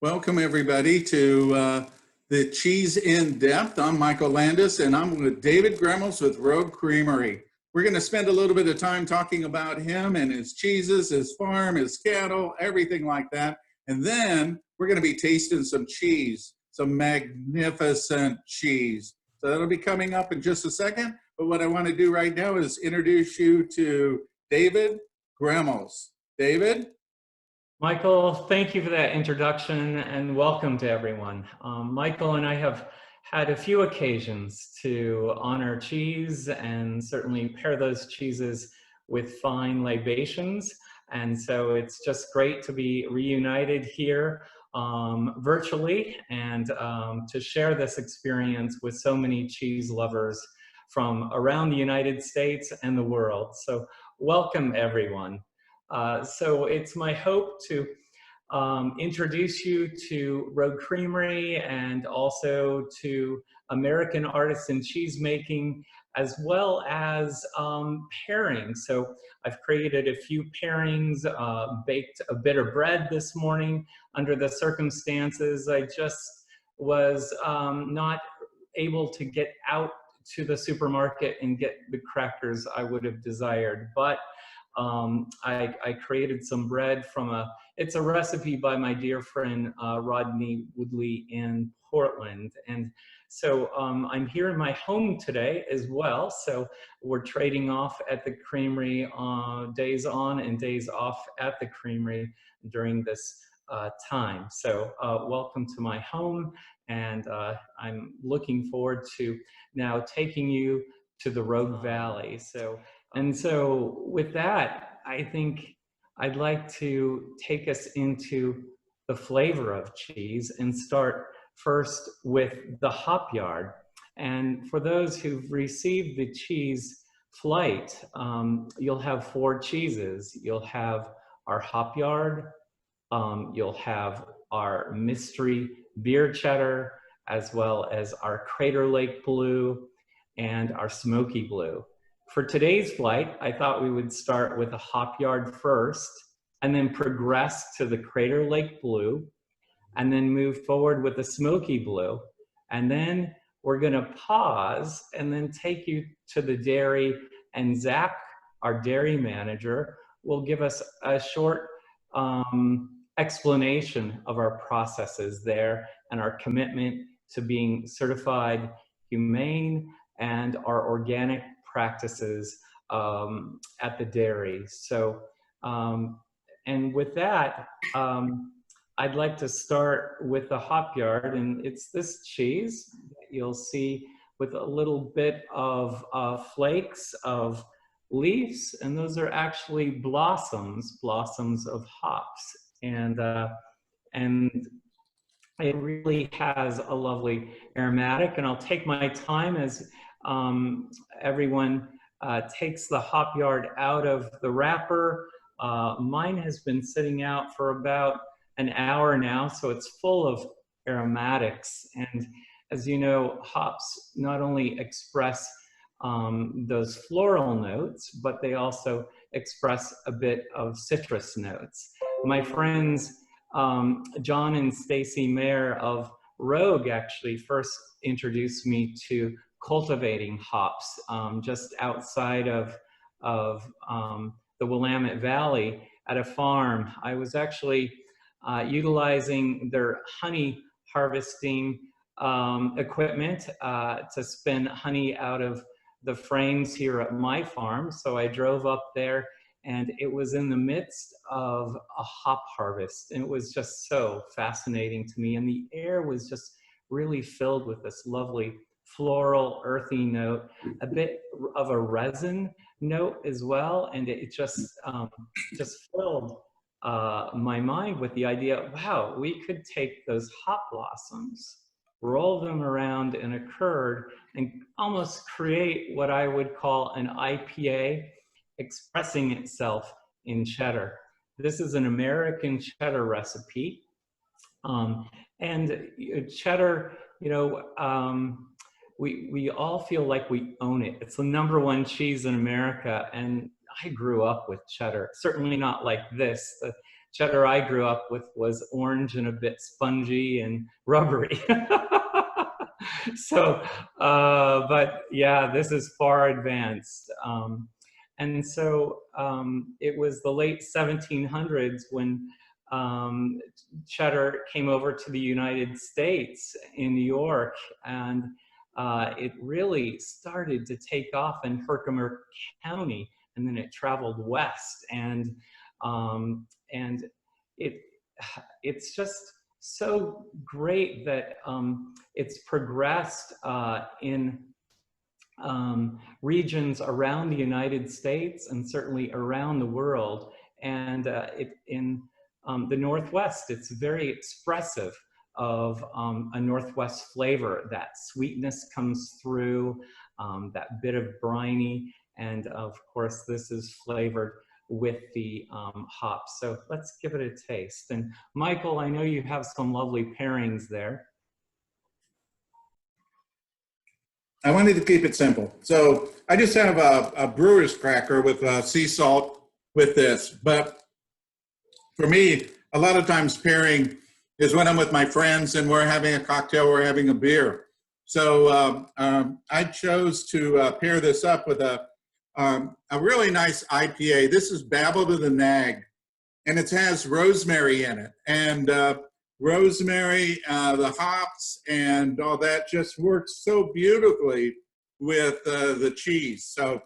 Welcome everybody to the Cheese in Depth. I'm Michael Landis and I'm with David Gremmels with Rogue Creamery. We're going to spend a little bit of time talking about him and his cheeses, his farm, his cattle, everything like that. And then we're going to be tasting some cheese, some magnificent cheese. So that'll be coming up in just a second. But what I want to do right now is introduce you to David Gremmels. David? Michael, thank you for that introduction and welcome to everyone. Michael and I have had a few occasions to honor cheese and certainly pair those cheeses with fine libations. And so it's just great to be reunited here virtually and to share this experience with so many cheese lovers from around the United States and the world. So welcome everyone. So it's my hope to introduce you to Rogue Creamery and also to American artisan cheese making, as well as pairings. So I've created a few pairings, baked a bit of bread this morning. Under the circumstances, I just was not able to get out to the supermarket and get the crackers I would have desired, but I created some bread from it's a recipe by my dear friend Rodney Woodley in Portland. And so I'm here in my home today as well. So we're trading off at the Creamery, days on and days off at the Creamery during this time. So welcome to my home. And I'm looking forward to now taking you to the Rogue Valley. And so with that, I think I'd like to take us into the flavor of cheese and start first with the Hopyard. And for those who've received the cheese flight, you'll have 4 cheeses. You'll have our Hopyard, you'll have our mystery beer cheddar, as well as our Crater Lake Blue and our Smokey Blue. For today's flight, I thought we would start with a Hopyard first, and then progress to the Crater Lake Blue, and then move forward with the Smokey Blue. And then we're gonna pause and then take you to the dairy, and Zach, our dairy manager, will give us a short explanation of our processes there and our commitment to being certified humane and our organic practices at the dairy. So, and with that, I'd like to start with the Hopyard, and it's this cheese that you'll see with a little bit of flakes of leaves, and those are actually blossoms of hops. And it really has a lovely aromatic, and I'll take my time as everyone takes the Hopyard out of the wrapper. Mine has been sitting out for about an hour now, so it's full of aromatics. And as you know, hops not only express those floral notes, but they also express a bit of citrus notes. My friends, John and Stacy Mayer of Rogue actually first introduced me to cultivating hops just outside of the Willamette Valley at a farm. I was actually utilizing their honey harvesting equipment to spin honey out of the frames here at my farm. So I drove up there, and it was in the midst of a hop harvest. And it was just so fascinating to me. And the air was just really filled with this lovely floral, earthy note, a bit of a resin note as well. And it just filled my mind with the idea, wow, we could take those hop blossoms, roll them around in a curd, and almost create what I would call an IPA expressing itself in cheddar. This is an American cheddar recipe. And cheddar, you know, we all feel like we own it. It's the #1 cheese in America, and I grew up with cheddar. Certainly not like this. cheddar I grew up with was orange and a bit spongy and rubbery. So, but yeah, this is far advanced. And so it was the late 1700s when cheddar came over to the United States in New York, and it really started to take off in Herkimer County, and then it traveled west, and it it's just so great that it's progressed in regions around the United States and certainly around the world. And in the Northwest, it's very expressive of a Northwest flavor. That sweetness comes through, that bit of briny, and of course, this is flavored with the hops. So let's give it a taste. And Michael, I know you have some lovely pairings there. I wanted to keep it simple. So I just have a brewer's cracker with sea salt with this. But for me, a lot of times pairing is when I'm with my friends and we're having a cocktail, we're having a beer. So I chose to pair this up with a really nice IPA. This is Babble to the Nag, and it has rosemary in it. And rosemary, the hops, and all that just works so beautifully with the cheese. So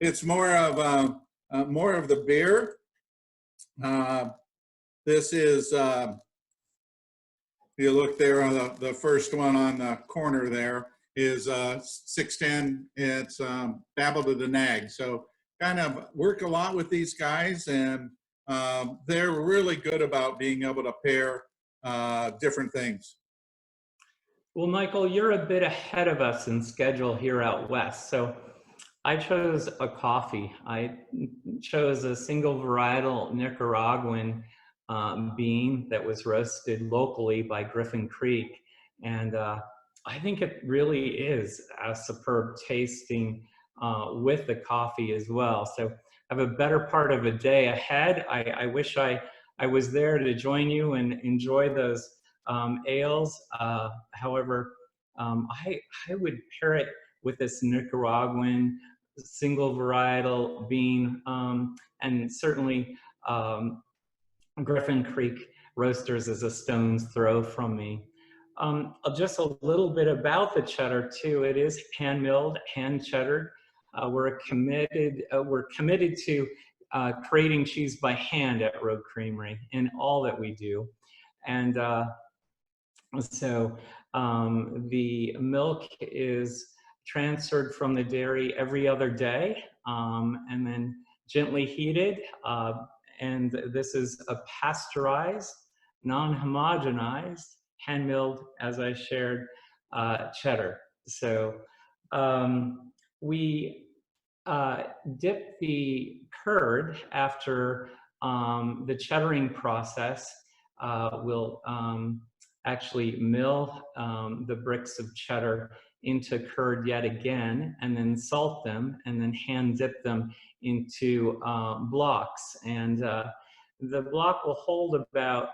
it's more of the beer. This is, if you look there on the first one on the corner there is 610. It's Babble to the Nag. So kind of work a lot with these guys, and they're really good about being able to pair different things. Well, Michael, you're a bit ahead of us in schedule here out west. So I chose a coffee. I chose a single varietal Nicaraguan bean that was roasted locally by Griffin Creek. And I think it really is a superb tasting with the coffee as well. So I have a better part of a day ahead. I wish I was there to join you and enjoy those ales. However, I would pair it with this Nicaraguan single varietal bean, and certainly Griffin Creek Roasters is a stone's throw from me. Just a little bit about the cheddar too. It is hand milled, hand cheddared. We're committed to creating cheese by hand at Rogue Creamery in all that we do. And so the milk is transferred from the dairy every other day, and then gently heated. And this is a pasteurized, non-homogenized, hand-milled, as I shared, cheddar. So we dip the curd after the cheddaring process. We'll actually mill the bricks of cheddar into curd yet again, and then salt them, and then hand dip them into blocks. And the block will hold about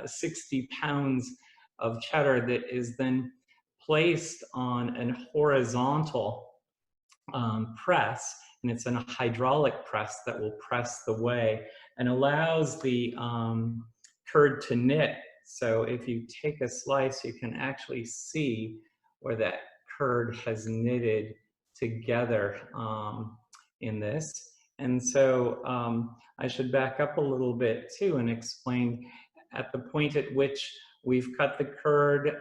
60 pounds of cheddar that is then placed on a horizontal press, and it's a hydraulic press that will press the whey and allows the curd to knit. So if you take a slice, you can actually see where that curd has knitted together in this. And so I should back up a little bit too and explain at the point at which we've cut the curd,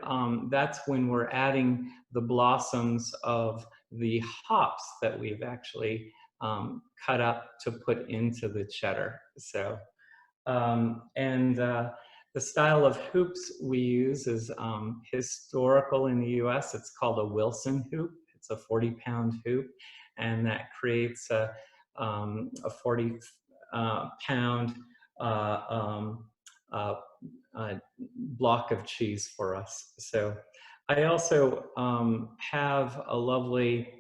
that's when we're adding the blossoms of the hops that we've actually cut up to put into the cheddar. So, the style of hoops we use is historical in the US. It's called a Wilson hoop. It's a 40-pound hoop, and that creates a 40-pound block of cheese for us. So I also have a lovely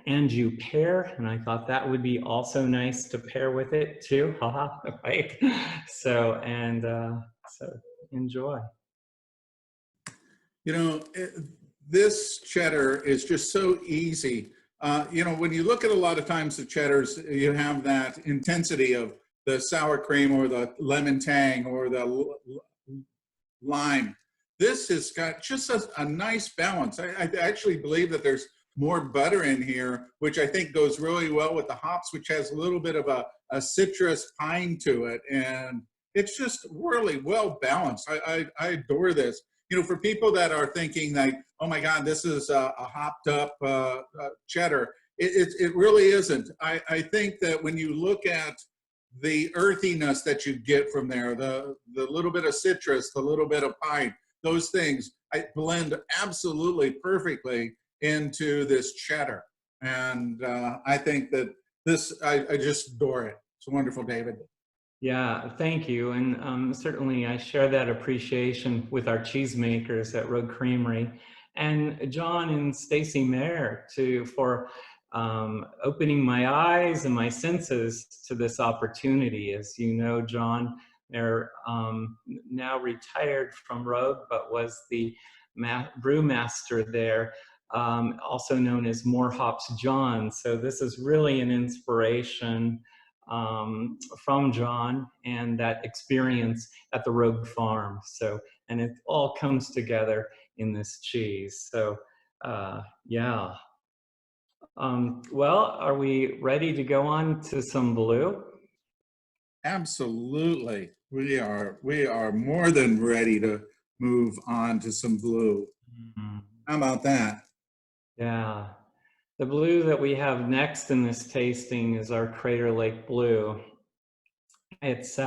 and you pair, and I thought that would be also nice to pair with it too, haha, right? So enjoy. You know, this cheddar is just so easy. You know, when you look at a lot of times the cheddars, you have that intensity of the sour cream or the lemon tang or the lime. This has got just a nice balance. I actually believe that there's more butter in here, which I think goes really well with the hops, which has a little bit of a citrus pine to it. And it's just really well balanced. I adore this. You know, for people that are thinking like, oh my God, this is a hopped up cheddar, it really isn't. I think that when you look at the earthiness that you get from there, the little bit of citrus, the little bit of pine, those things, I blend absolutely perfectly into this cheddar. And I think that this, I just adore it. It's wonderful, David. Yeah, thank you. And certainly I share that appreciation with our cheesemakers at Rogue Creamery and John and Stacy Mayer for opening my eyes and my senses to this opportunity. As you know, John, they're now retired from Rogue, but was the brewmaster there, also known as More Hops John. So this is really an inspiration from John and that experience at the Rogue Farm. So, and it all comes together in this cheese. So, yeah. Well, are we ready to go on to some blue? Absolutely. We are more than ready to move on to some blue. Mhm. How about that? Yeah. The blue that we have next in this tasting is our Crater Lake Blue. It's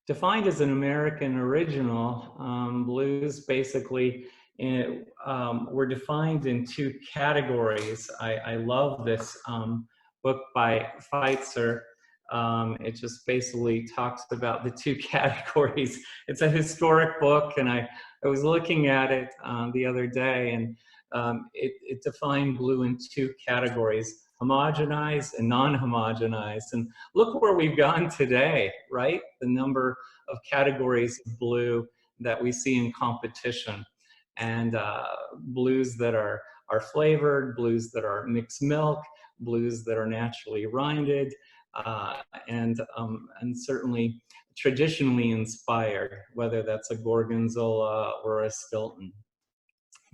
defined as an American original. Blues basically were defined in two categories. I love this book by Feitzer. It just basically talks about the two categories. It's a historic book, and I was looking at it the other day, and it defined blue in two categories: homogenized and non-homogenized. And look where we've gone today, right? The number of categories of blue that we see in competition, and blues that are flavored, blues that are mixed milk, blues that are naturally rinded, and certainly traditionally inspired, whether that's a Gorgonzola or a Stilton.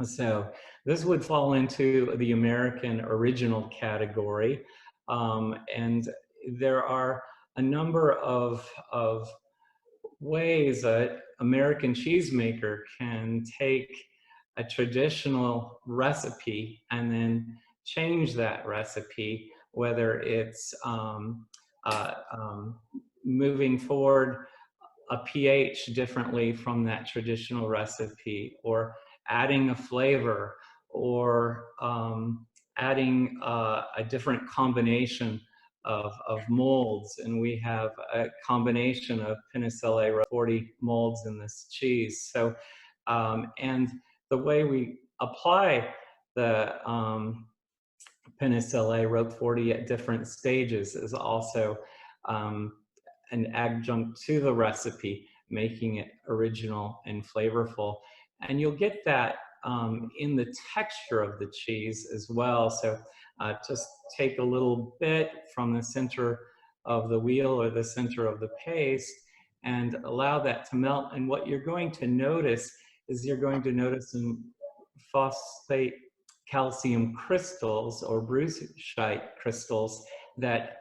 So this would fall into the American original category. And there are a number of ways an American cheesemaker can take a traditional recipe and then change that recipe, whether it's moving forward a pH differently from that traditional recipe, or adding a flavor, or adding a different combination of molds. And we have a combination of Penicillium 40 molds in this cheese. So, and the way we apply the Penicillium Rogue 40 at different stages is also an adjunct to the recipe, making it original and flavorful. And you'll get that in the texture of the cheese as well. So just take a little bit from the center of the wheel or the center of the paste and allow that to melt. And what you're going to notice is you're going to notice some phosphate calcium crystals or brucite crystals that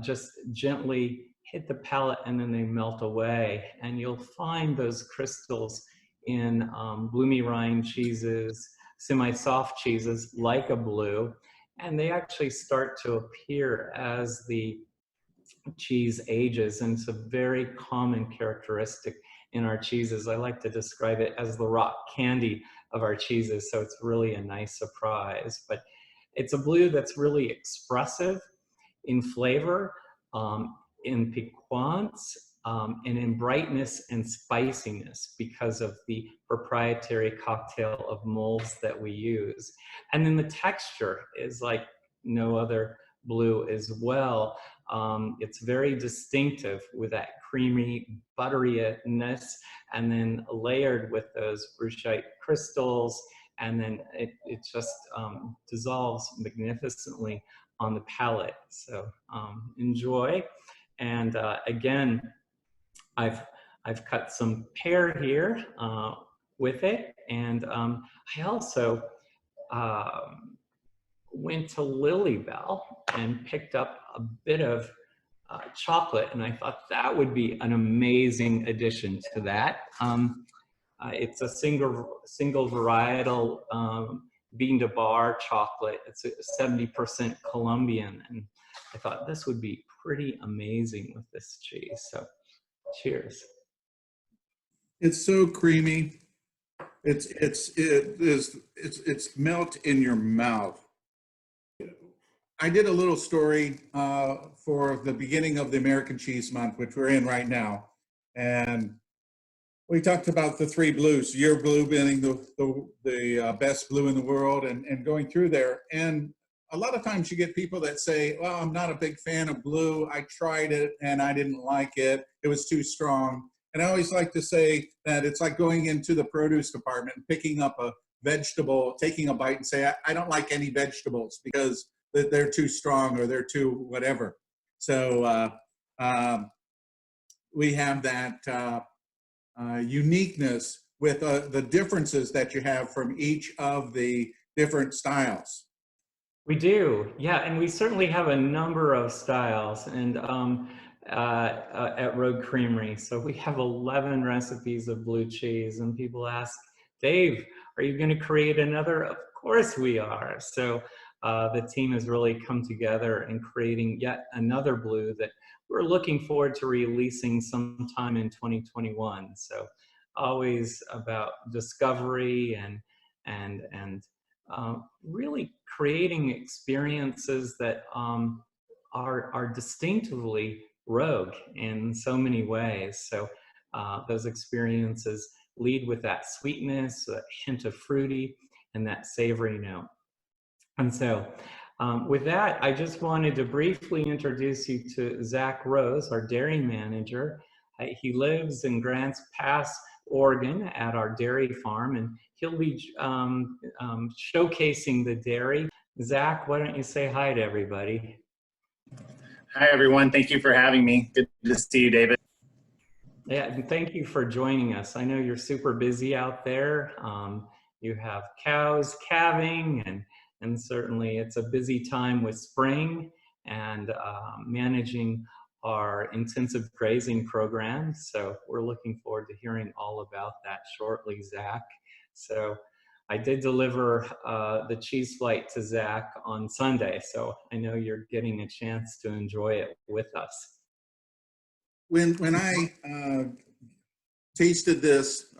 just gently hit the palate, and then they melt away. And you'll find those crystals in bloomy rind cheeses, semi-soft cheeses like a blue, and they actually start to appear as the cheese ages, and it's a very common characteristic in our cheeses. I like to describe it as the rock candy of our cheeses, so it's really a nice surprise. But it's a blue that's really expressive in flavor, in piquance, and in brightness and spiciness because of the proprietary cocktail of molds that we use. And then the texture is like no other blue as well. It's very distinctive with that creamy butteriness, and then layered with those bruchite crystals, and then it just dissolves magnificently on the palate. So enjoy. And again, I've cut some pear here with it, and I also went to Lilybell and picked up a bit of chocolate, and I thought that would be an amazing addition to that. It's a single varietal bean to bar chocolate. It's 70% Colombian, and I thought this would be pretty amazing with this cheese. So, cheers. It's so creamy. It's melt in your mouth. I did a little story for the beginning of the American Cheese Month, which we're in right now, and we talked about the three blues. Your blue being the best blue in the world, and going through there. And a lot of times you get people that say, "Well, I'm not a big fan of blue. I tried it and I didn't like it. It was too strong." And I always like to say that it's like going into the produce department and picking up a vegetable, taking a bite, and say, I don't like any vegetables because they're too strong or they're too whatever. So we have that uniqueness with the differences that you have from each of the different styles. We do, yeah, and we certainly have a number of styles, and at Road Creamery. So we have 11 recipes of blue cheese, and people ask, Dave, are you going to create another? Of course we are. So the team has really come together in creating yet another blue that we're looking forward to releasing sometime in 2021. So always about discovery and really creating experiences that are distinctively Rogue in so many ways. So those experiences lead with that sweetness, that hint of fruity, and that savory note. And so with that, I just wanted to briefly introduce you to Zach Rose, our dairy manager. He lives in Grants Pass, Oregon at our dairy farm, and he'll be showcasing the dairy. Zach, why don't you say hi to everybody? Hi, everyone. Thank you for having me. Good to see you, David. Yeah, and thank you for joining us. I know you're super busy out there. You have cows calving, and certainly it's a busy time with spring and managing our intensive grazing program. So we're looking forward to hearing all about that shortly, Zach. So I did deliver the cheese flight to Zach on Sunday, so I know you're getting a chance to enjoy it with us. When I tasted this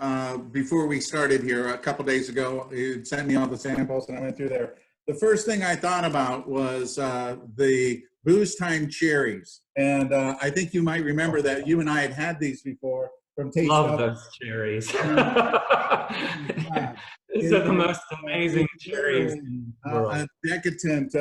before we started here a couple days ago, you sent me all the samples and I went through there. The first thing I thought about was the Booze Time cherries. And I think you might remember that you and I had these before from Taste Love Up. those cherries. These are the most amazing cherries in the world. Decadent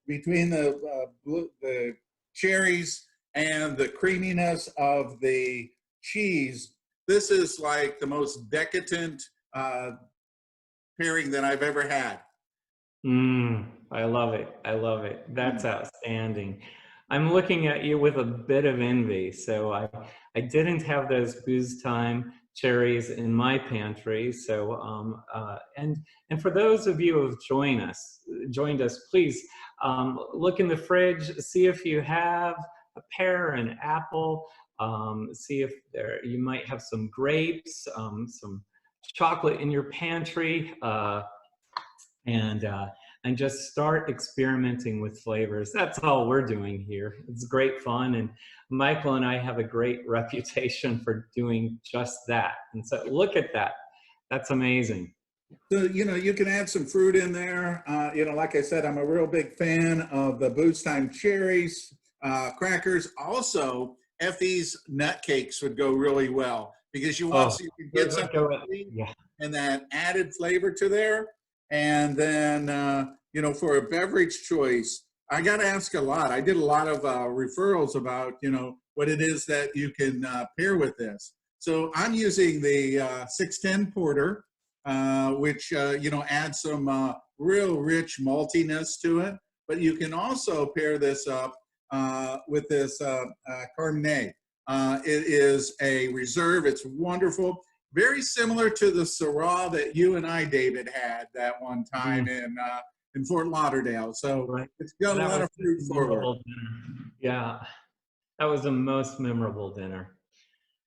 between the cherries and the creaminess of the cheese. This is like the most decadent pairing that I've ever had. I love it. I love it. That's outstanding. I'm looking at you with a bit of envy. So I didn't have those Booze Time cherries in my pantry. So and for those of you who have joined us, please look in the fridge, see if you have a pear, an apple, see if you might have some grapes, some chocolate in your pantry, and just start experimenting with flavors. That's all we're doing here. It's great fun, and Michael and I have a great reputation for doing just that. And so look at that. That's amazing. So, you can add some fruit in there. Like I said, I'm a real big fan of the Booze Time cherries, crackers. Also, Effie's nut cakes would go really well because you want Oh, so you can get those would something go, sweet yeah. and that added flavor to there. And then, you know, for a beverage choice, I got to ask a lot. I did a lot of referrals about, you know, what it is that you can pair with this. So I'm using the 610 Porter, which, you know, adds some real rich maltiness to it. But you can also pair this up with this Cabernet. It is a reserve. It's wonderful. Very similar to the Syrah that you and I, David, had that one time in Fort Lauderdale. So Right. it's got a That lot was of fruit a forward. memorable dinner. Yeah, that was the most memorable dinner.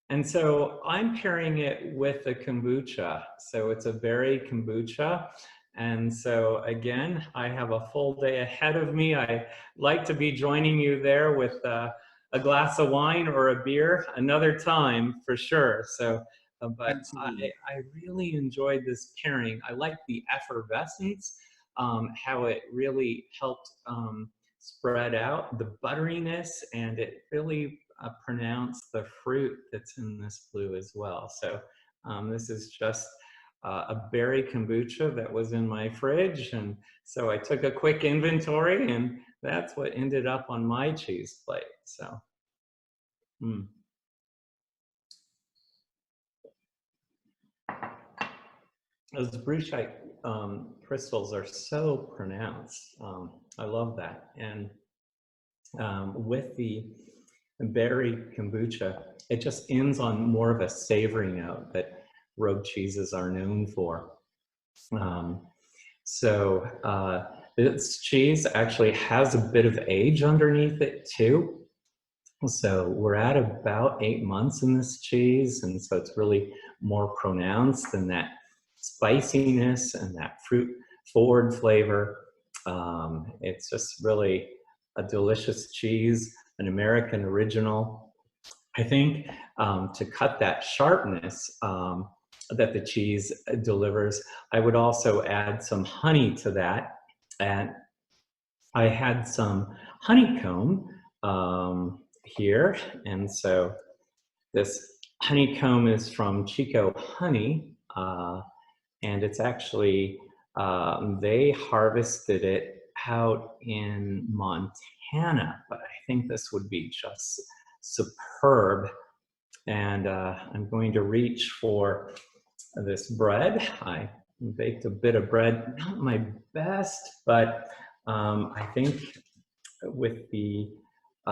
And so I'm pairing it with a kombucha. So it's a berry kombucha. And so again, I have a full day ahead of me. I like to be joining you there with a glass of wine or a beer another time for sure. So, but Absolutely. I really enjoyed this pairing. I like the effervescence, how it really helped spread out the butteriness, and it really pronounce the fruit that's in this blue as well. So this is just a berry kombucha that was in my fridge. And so I took a quick inventory, and that's what ended up on my cheese plate. So, Those bruchite crystals are so pronounced. I love that. And with the berry kombucha, it just ends on more of a savory note that rogue cheeses are known for. This cheese actually has a bit of age underneath it too. So we're at about 8 months in this cheese, and so it's really more pronounced than that spiciness and that fruit forward flavor. It's just really a delicious cheese, an American original. I think to cut that sharpness that the cheese delivers, I would also add some honey to that. And I had some honeycomb here. And so this honeycomb is from Chico Honey. And it's actually, they harvested it out in Montana, but I think this would be just superb. And I'm going to reach for this bread. I baked a bit of bread, not my best, but I think with the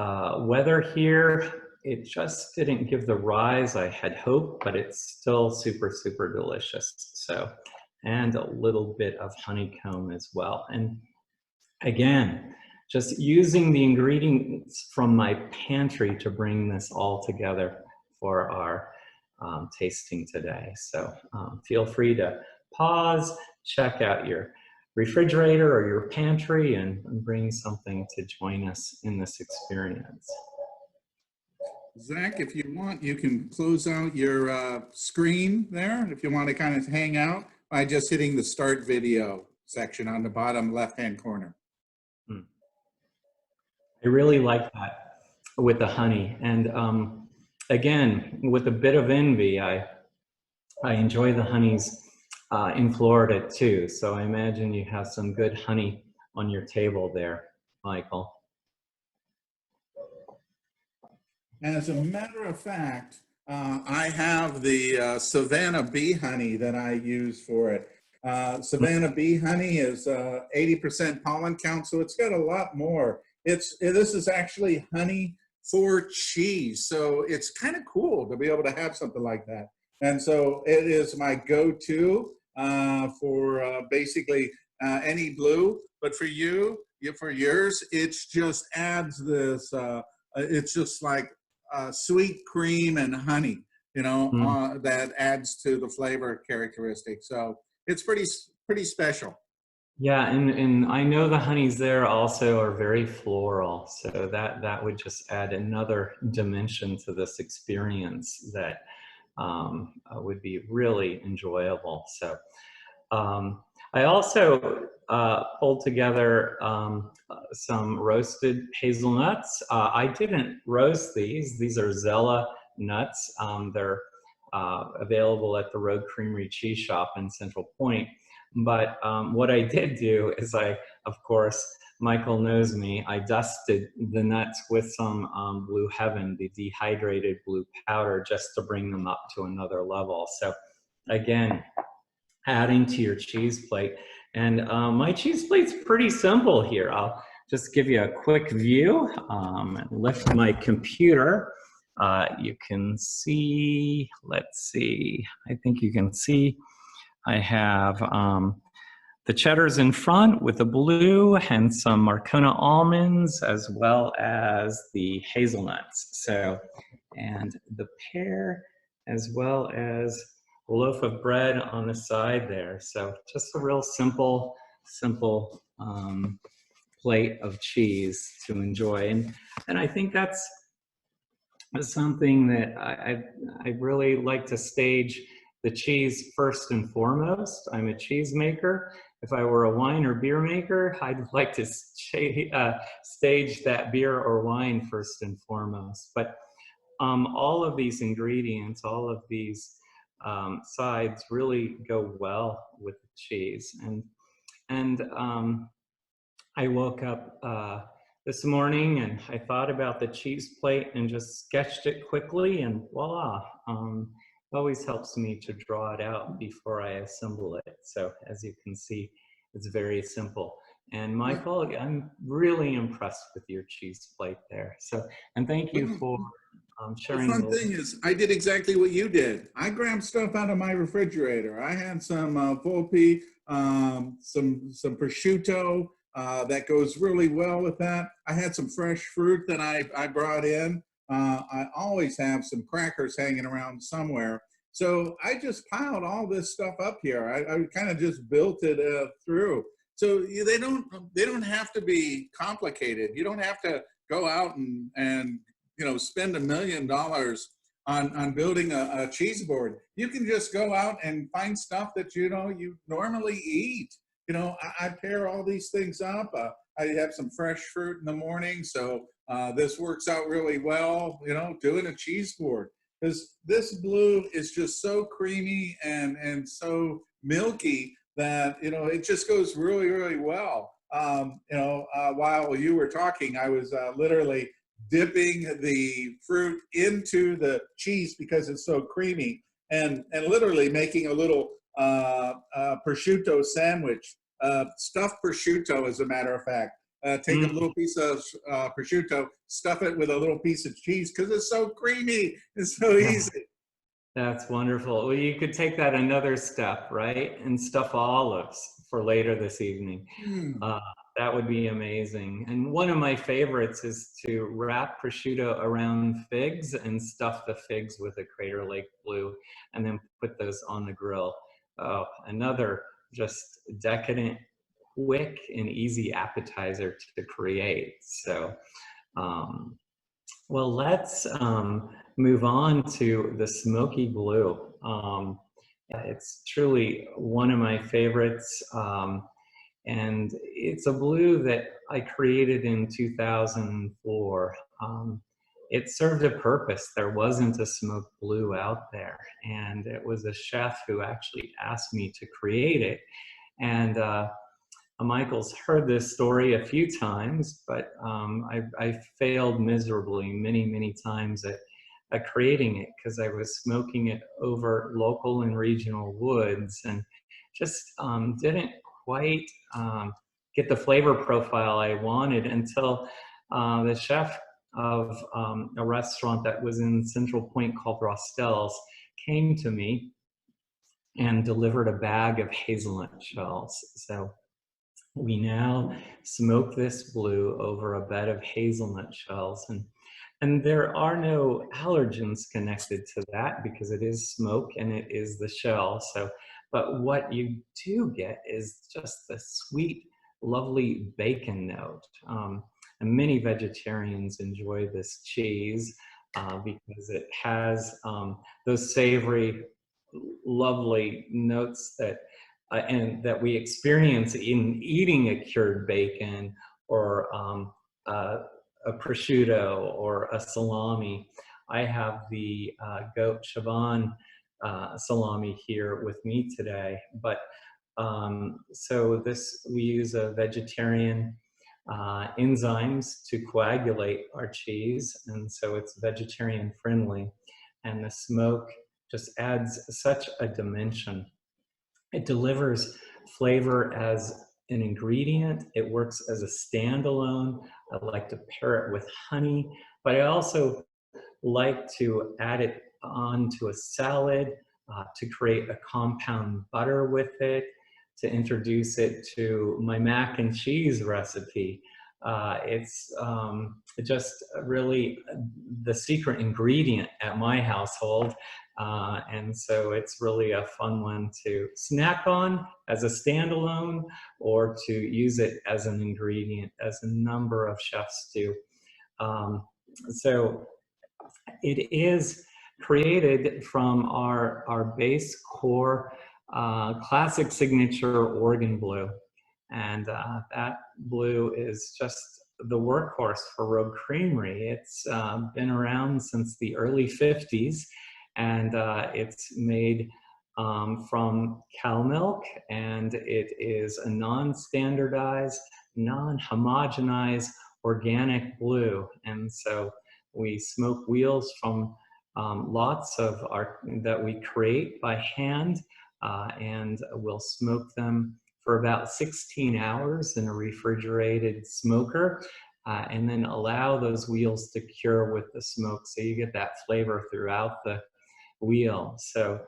weather here, it just didn't give the rise I had hoped, but it's still super, super delicious. So, and a little bit of honeycomb as well. And again, just using the ingredients from my pantry to bring this all together for our tasting today. So feel free to pause, check out your refrigerator or your pantry, and bring something to join us in this experience. Zach, if you want, you can close out your screen there if you want to kind of hang out by just hitting the start video section on the bottom left-hand corner. I really like that with the honey. And again, with a bit of envy, I enjoy the honeys in Florida too. So I imagine you have some good honey on your table there, Michael. As a matter of fact, I have the Savannah bee honey that I use for it. Savannah bee honey is 80% pollen count, so it's got a lot more. This is actually honey for cheese, so it's kind of cool to be able to have something like that. And so it is my go-to for basically any blue. But for for yours, it just adds this. It's just like sweet cream and honey, you know, that adds to the flavor characteristic. So it's pretty special. Yeah, and I know the honeys there also are very floral, so that would just add another dimension to this experience that would be really enjoyable. So I also pulled together some roasted hazelnuts. I didn't roast these. These are Zella nuts. They're available at the Road Creamery Cheese Shop in Central Point. But what I did do is of course, Michael knows me, I dusted the nuts with some Blue Heaven, the dehydrated blue powder, just to bring them up to another level. So again, adding to your cheese plate. And my cheese plate's pretty simple here. I'll just give you a quick view. Lift my computer. You can see, let's see, I think you can see I have the cheddars in front with the blue and some Marcona almonds, as well as the hazelnuts. So, and the pear, as well as a loaf of bread on the side there. So just a real simple plate of cheese to enjoy. And I think that's something that I really like to stage the cheese first and foremost. I'm a cheesemaker. If I were a wine or beer maker, I'd like to stage that beer or wine first and foremost. But all of these ingredients, all of these sides really go well with the cheese. And I woke up this morning and I thought about the cheese plate and just sketched it quickly, and voila. It always helps me to draw it out before I assemble it. So as you can see, it's very simple. And Michael, I'm really impressed with your cheese plate there. So, and thank you for sharing. The fun thing is, I did exactly what you did. I grabbed stuff out of my refrigerator. I had some Volpe, some prosciutto that goes really well with that. I had some fresh fruit that I brought in. I always have some crackers hanging around somewhere. So I just piled all this stuff up here. I kind of just built it through. So they don't have to be complicated. You don't have to go out and spend $1 million on building a cheese board. You can just go out and find stuff that you normally eat. I pair all these things up. I have some fresh fruit in the morning, so this works out really well, doing a cheese board. Because this blue is just so creamy and so milky that, it just goes really, really well. While you were talking, I was literally dipping the fruit into the cheese because it's so creamy, and literally making a little prosciutto sandwich, stuffed prosciutto, as a matter of fact. Take a little piece of prosciutto, stuff it with a little piece of cheese because it's so creamy. It's so easy. That's wonderful. Well, you could take that another step, right? And stuff olives for later this evening. That would be amazing. And one of my favorites is to wrap prosciutto around figs and stuff the figs with a Crater Lake Blue and then put those on the grill. Oh, another just decadent, quick and easy appetizer to create. So, well, let's move on to the Smoky Blue. It's truly one of my favorites. And it's a blue that I created in 2004. It served a purpose. There wasn't a smoked blue out there. And it was a chef who actually asked me to create it. And Michael's heard this story a few times, but I failed miserably many times at creating it because I was smoking it over local and regional woods and just didn't quite get the flavor profile I wanted until the chef of a restaurant that was in Central Point called Rostell's came to me and delivered a bag of hazelnut shells. So we now smoke this blue over a bed of hazelnut shells, and there are no allergens connected to that because it is smoke and it is the shell. So, but what you do get is just the sweet, lovely bacon note. And many vegetarians enjoy this cheese because it has those savory, lovely notes that and that we experience in eating a cured bacon or a prosciutto or a salami. I have the goat Chaban salami here with me today, but so we use a vegetarian enzymes to coagulate our cheese, and so it's vegetarian friendly, and the smoke just adds such a dimension. It delivers flavor as an ingredient. It works as a standalone. I like to pair it with honey, but I also like to add it onto a salad to create a compound butter with it, to introduce it to my mac and cheese recipe. It's just really the secret ingredient at my household. And so it's really a fun one to snack on as a standalone, or to use it as an ingredient, as a number of chefs do. So it is created from our base core classic signature Oregon blue. And that blue is just the workhorse for Rogue Creamery. It's been around since the early 50s, and it's made from cow milk, and it is a non-standardized, non-homogenized organic blue. And so we smoke wheels from lots of that we create by hand, and we'll smoke them for about 16 hours in a refrigerated smoker, and then allow those wheels to cure with the smoke, so you get that flavor throughout the wheel. So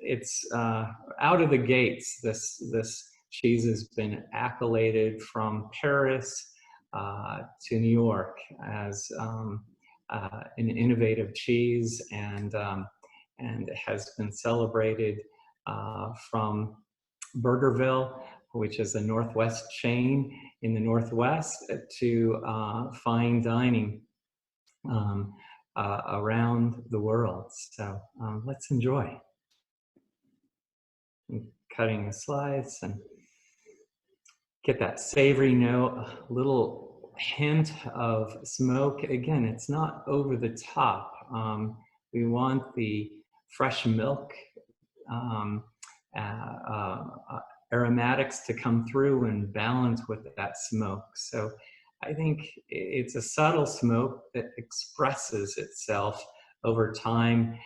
it's out of the gates. This cheese has been accoladed from Paris to New York as an innovative cheese, and has been celebrated from Burgerville, which is a Northwest chain in the Northwest, to fine dining around the world. So let's enjoy. I'm cutting the slides and get that savory note, a little hint of smoke. Again, it's not over the top. We want the fresh milk aromatics to come through and balance with that smoke. So I think it's a subtle smoke that expresses itself over time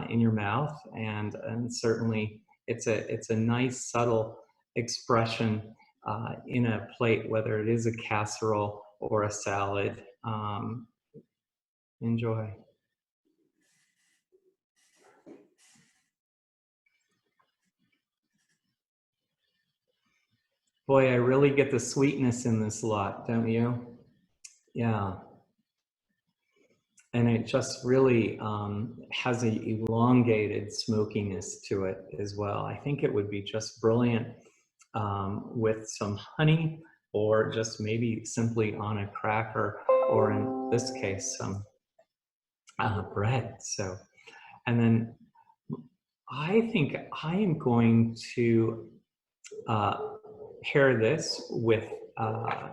in your mouth, and certainly it's a nice subtle expression in a plate, whether it is a casserole or a salad. Enjoy. Boy, I really get the sweetness in this lot, don't you? Yeah. And it just really has an elongated smokiness to it as well. I think it would be just brilliant with some honey, or just maybe simply on a cracker, or in this case, some bread. So, and then I think I am going to pair this with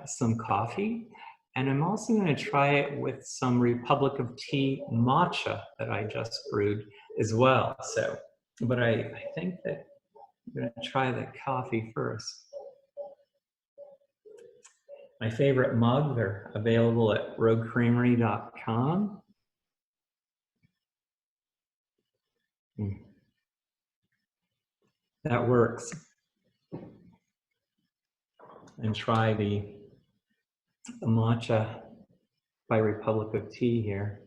some coffee, and I'm also going to try it with some Republic of Tea matcha that I just brewed as well. So, but I think that I'm going to try the coffee first. My favorite mug, they're available at roguecreamery.com. That works. And try the matcha by Republic of Tea here.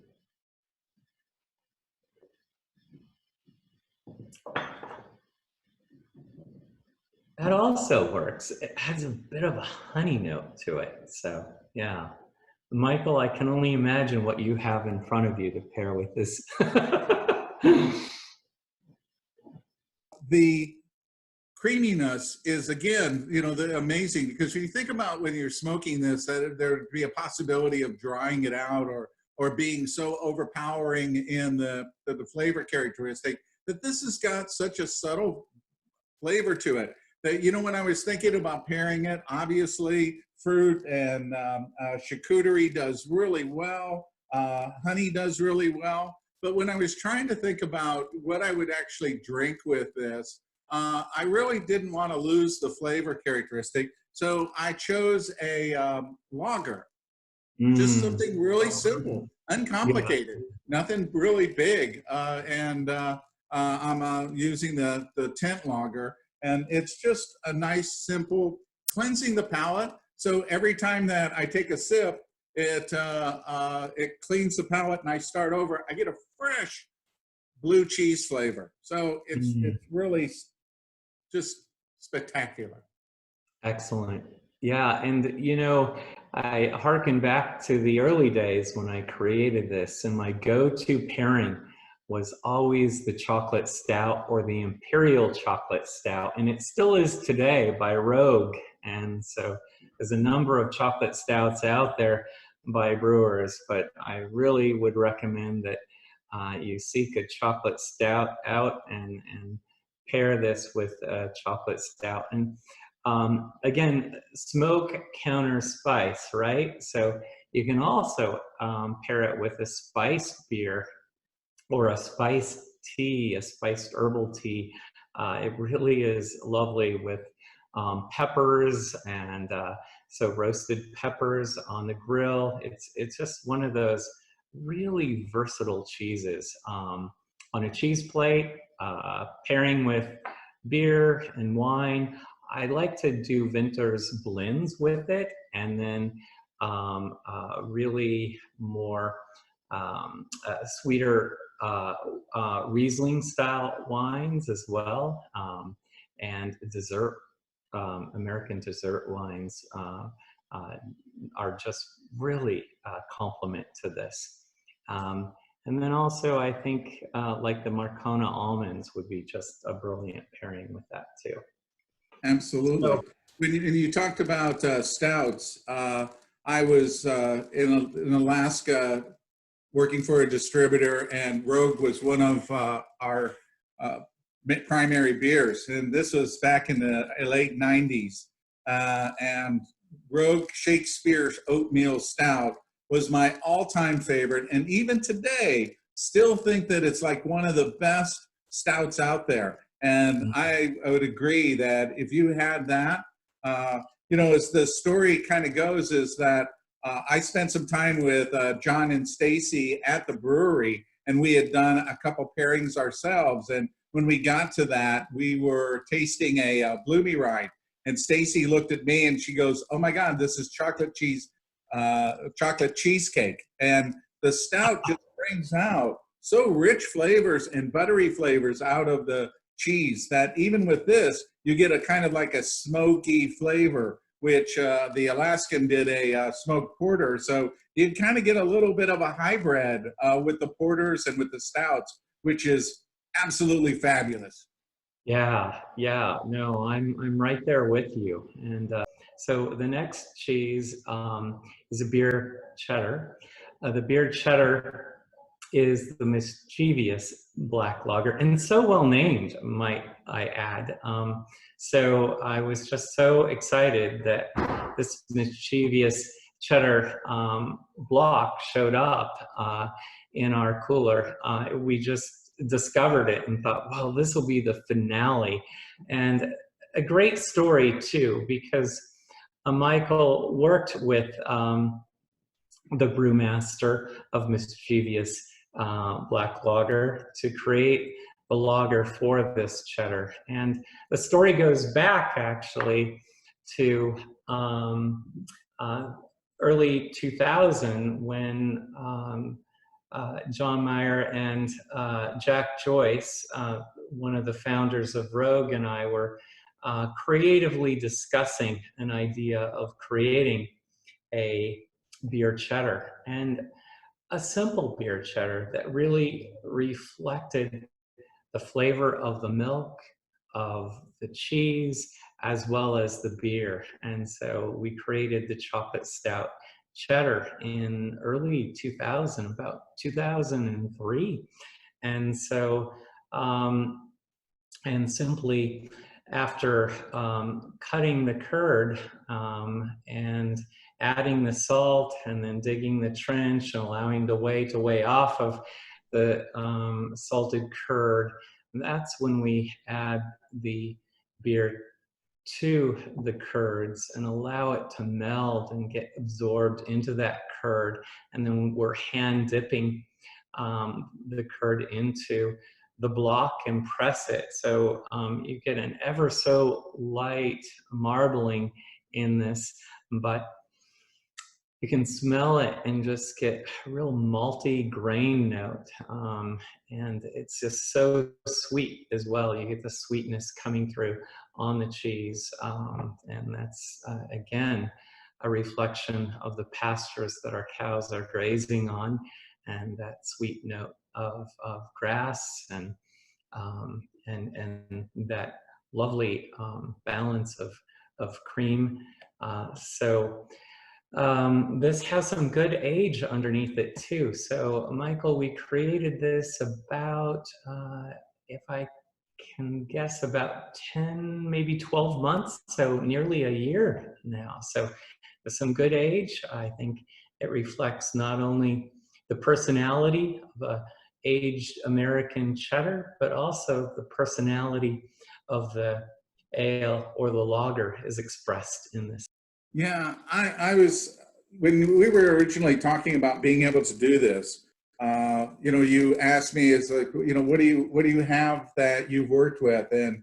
That also works. It has a bit of a honey note to it. So yeah. Michael, I can only imagine what you have in front of you to pair with this. The creaminess is, again, you know, amazing, because when you think about when you're smoking this, that there'd be a possibility of drying it out, or being so overpowering in the flavor characteristic, that this has got such a subtle flavor to it. That, you know, when I was thinking about pairing it, obviously fruit and charcuterie does really well. Honey does really well. But when I was trying to think about what I would actually drink with this, I really didn't want to lose the flavor characteristic. So I chose a lager, just Mm. something really simple, uncomplicated, nothing really big. I'm using the tent lager, and it's just a nice, simple, cleansing the palate. So every time that I take a sip, it cleans the palate, and I start over. I get a fresh blue cheese flavor. So it's really just spectacular. Excellent. Yeah, and you know, I hearken back to the early days when I created this, and my go-to pairing was always the chocolate stout or the imperial chocolate stout, and it still is today by Rogue. And so there's a number of chocolate stouts out there by brewers, but I really would recommend that you seek a chocolate stout out and pair this with a chocolate stout. And again, smoke counters spice, right? So you can also pair it with a spiced beer or a spiced tea, a spiced herbal tea. It really is lovely with peppers and so roasted peppers on the grill. It's just one of those really versatile cheeses on a cheese plate, pairing with beer and wine. I like to do Vintner's blends with it, and then really more sweeter Riesling style wines as well, and dessert, American dessert wines are just really complement to this. And then also I think like the Marcona almonds would be just a brilliant pairing with that too. Absolutely. So, When you talked about stouts, I was in Alaska working for a distributor, and Rogue was one of our primary beers. And this was back in the late 90s. And Rogue Shakespeare's Oatmeal Stout was my all-time favorite. And even today, still think that it's like one of the best stouts out there. And I would agree that if you had that, you know, as the story kind of goes, is that I spent some time with John and Stacy at the brewery, and we had done a couple pairings ourselves. And when we got to that, we were tasting a Bloomy Ride, and Stacy looked at me and she goes, "Oh my God, this is chocolate cheesecake." And the stout just brings out so rich flavors and buttery flavors out of the cheese that even with this, you get a kind of like a smoky flavor, which the Alaskan did a smoked porter. So you kind of get a little bit of a hybrid with the porters and with the stouts, which is absolutely fabulous. yeah, yeah, no, I'm right there with you. And so the next cheese is a beer cheddar. The beer cheddar is the Mischievous black lager, and so well named, might I add. So I was just so excited that this Mischievous cheddar block showed up in our cooler. We just discovered it and thought, well, this will be the finale. And a great story too, because Michael worked with the brewmaster of Mischievous black lager to create the lager for this cheddar. And the story goes back actually to early 2000 when John Meyer and Jack Joyce, one of the founders of Rogue, and I were creatively discussing an idea of creating a beer cheddar, and a simple beer cheddar that really reflected the flavor of the milk, of the cheese, as well as the beer. And so we created the chocolate stout cheddar in early 2000, about 2003. And so, and simply after cutting the curd and adding the salt and then digging the trench and allowing the whey to weigh off of the salted curd, that's when we add the beer to the curds and allow it to meld and get absorbed into that curd. And then we're hand dipping the curd into the block and press it. So you get an ever so light marbling in this, but you can smell it and just get a real malty grain note. And it's just so sweet as well. You get the sweetness coming through on the cheese. And that's, again, a reflection of the pastures that our cows are grazing on, and that sweet note of grass and that lovely balance of cream. This has some good age underneath it too. So Michael, we created this about, if I can guess, about 10, maybe 12 months, so nearly a year now. So with some good age, I think it reflects not only the personality of a aged American cheddar, but also the personality of the ale or the lager is expressed in this. Yeah, I was, when we were originally talking about being able to do this, you asked me, is like, what do you have that you've worked with? And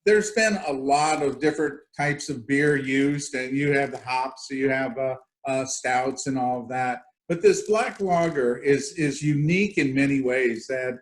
there's been a lot of different types of beer used, and you have the hops, so you have stouts and all of that. But this black lager is unique in many ways. That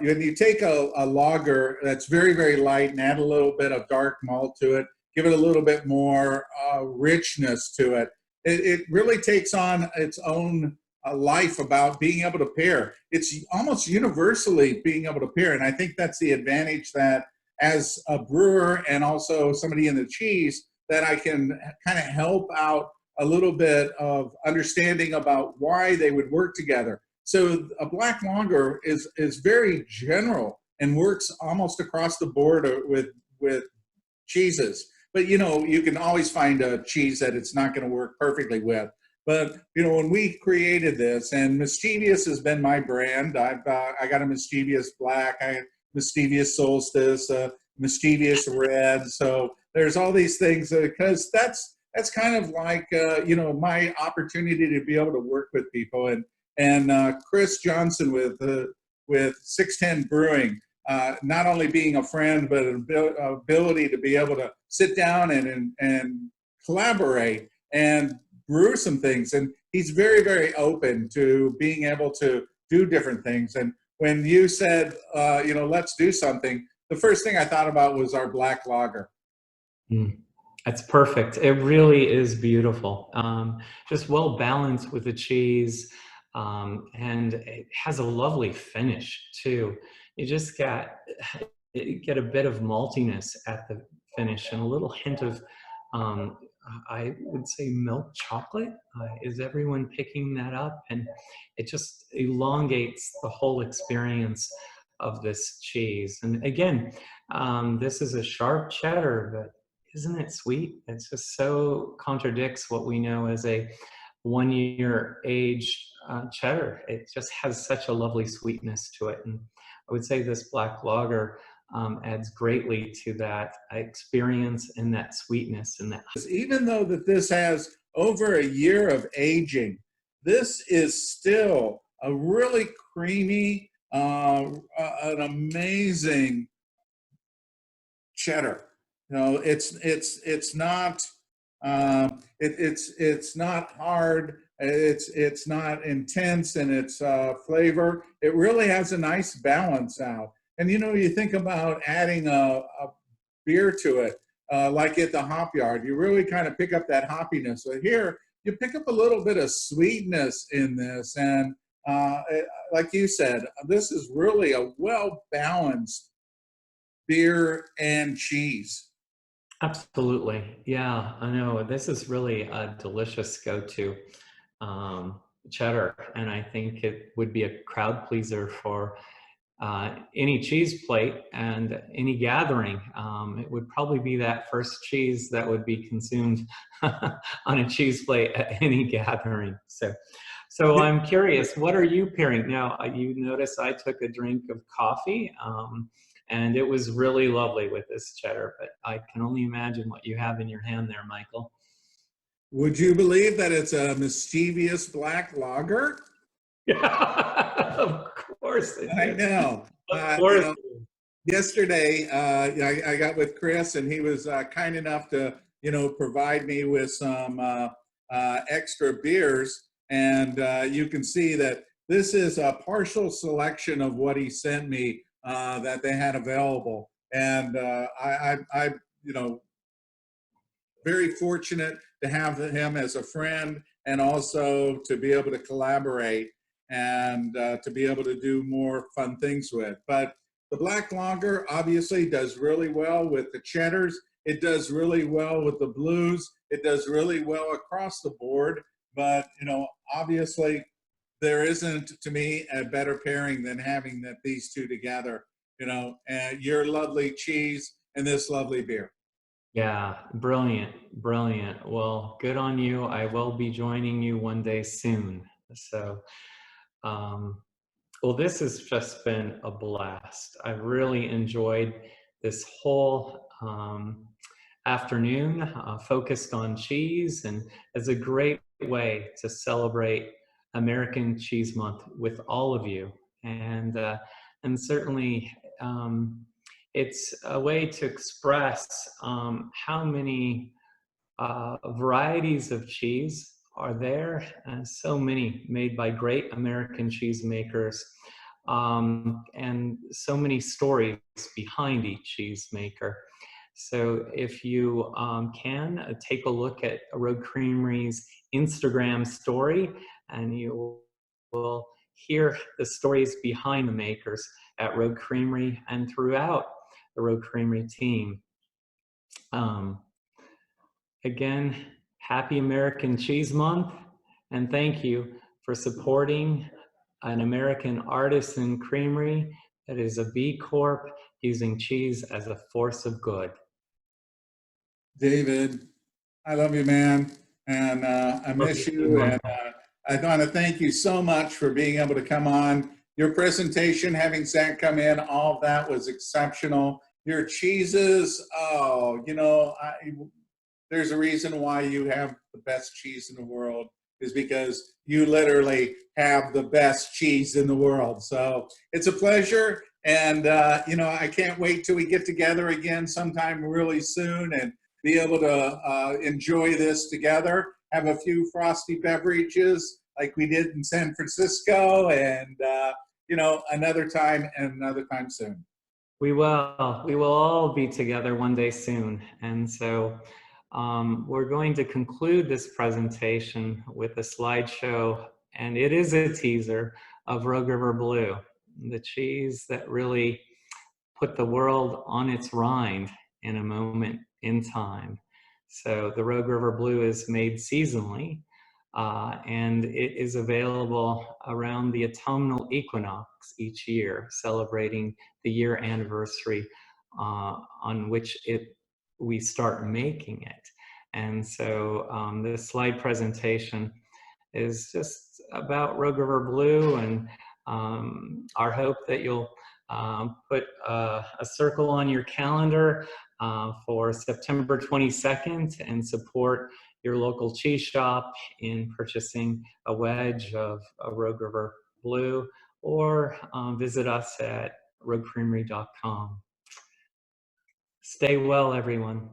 when you take a lager that's very, very light and add a little bit of dark malt to it, give it a little bit more richness to it, it really takes on its own life about being able to pair. It's almost universally being able to pair, and I think that's the advantage that as a brewer and also somebody in the cheese, that I can kind of help out a little bit of understanding about why they would work together. So a black lager is very general and works almost across the board with cheeses. But you can always find a cheese that it's not going to work perfectly with. But when we created this, and Mischievous has been my brand. I got a Mischievous Black, Mischievous Solstice, Mischievous Red. So there's all these things because that's kind of like my opportunity to be able to work with people. And Chris Johnson with 610 Brewing. Not only being a friend, but an ability to be able to sit down and collaborate and brew some things. And he's very, very open to being able to do different things. And when you said, let's do something, the first thing I thought about was our black lager. That's perfect. It really is beautiful. Just well balanced with the cheese. And it has a lovely finish too. You just get a bit of maltiness at the finish and a little hint of, I would say, milk chocolate. Is everyone picking that up? And it just elongates the whole experience of this cheese. And again, this is a sharp cheddar, but isn't it sweet? It just so contradicts what we know as a 1 year aged cheddar. It just has such a lovely sweetness to it. And I would say this black lager adds greatly to that experience and that sweetness. And that, even though that this has over a year of aging, this is still a really creamy, an amazing cheddar. It's not it's not hard. It's not intense in its flavor. It really has a nice balance out. And you think about adding a beer to it, like at the Hopyard, you really kind of pick up that hoppiness. So here, you pick up a little bit of sweetness in this, and like you said, this is really a well-balanced beer and cheese. absolutely. Yeah, I know. This is really a delicious go-to cheddar. And I think it would be a crowd pleaser for any cheese plate and any gathering. It would probably be that first cheese that would be consumed on a cheese plate at any gathering. So I'm curious, what are you pairing? Now, you notice I took a drink of coffee, and it was really lovely with this cheddar, but I can only imagine what you have in your hand there, Michael. Would you believe that it's a Mischievous black lager? Yeah, of course it I is. know. Of course it is. Yesterday, I got with Chris, and he was kind enough to, provide me with some extra beers. And you can see that this is a partial selection of what he sent me that they had available. And I very fortunate to have him as a friend, and also to be able to collaborate and to be able to do more fun things with. But the black lager obviously does really well with the cheddars. It does really well with the blues. It does really well across the board. But, obviously there isn't, to me, a better pairing than having these two together, and your lovely cheese and this lovely beer. Yeah, brilliant, brilliant. Well, good on you. I will be joining you one day soon. So, well, this has just been a blast. I've really enjoyed this whole afternoon focused on cheese, and it's a great way to celebrate American Cheese Month with all of you. And certainly, it's a way to express how many varieties of cheese are there, and so many made by great American cheesemakers, and so many stories behind each cheesemaker. So if you can take a look at Rogue Creamery's Instagram story, and you will hear the stories behind the makers at Rogue Creamery and throughout the Rogue Creamery team. Again, happy American Cheese Month, and thank you for supporting an American artisan creamery that is a B Corp using cheese as a force of good. David, I love you, man, and I miss you. And I want to thank you so much for being able to come on. Your presentation, having Zach come in, all of that was exceptional. Your cheeses, there's a reason why you have the best cheese in the world, is because you literally have the best cheese in the world. So it's a pleasure. And, I can't wait till we get together again sometime really soon and be able to enjoy this together, have a few frosty beverages like we did in San Francisco, and, another time soon. We will all be together one day soon. And so we're going to conclude this presentation with a slideshow, and it is a teaser of Rogue River Blue, the cheese that really put the world on its rind in a moment in time. So the Rogue River Blue is made seasonally, and it is available around the autumnal equinox each year, celebrating the year anniversary on which we start making it. And so this slide presentation is just about Rogue River Blue, and our hope that you'll put a circle on your calendar for September 22nd and support your local cheese shop in purchasing a wedge of Rogue River Blue, or visit us at roguecreamery.com. Stay well, everyone.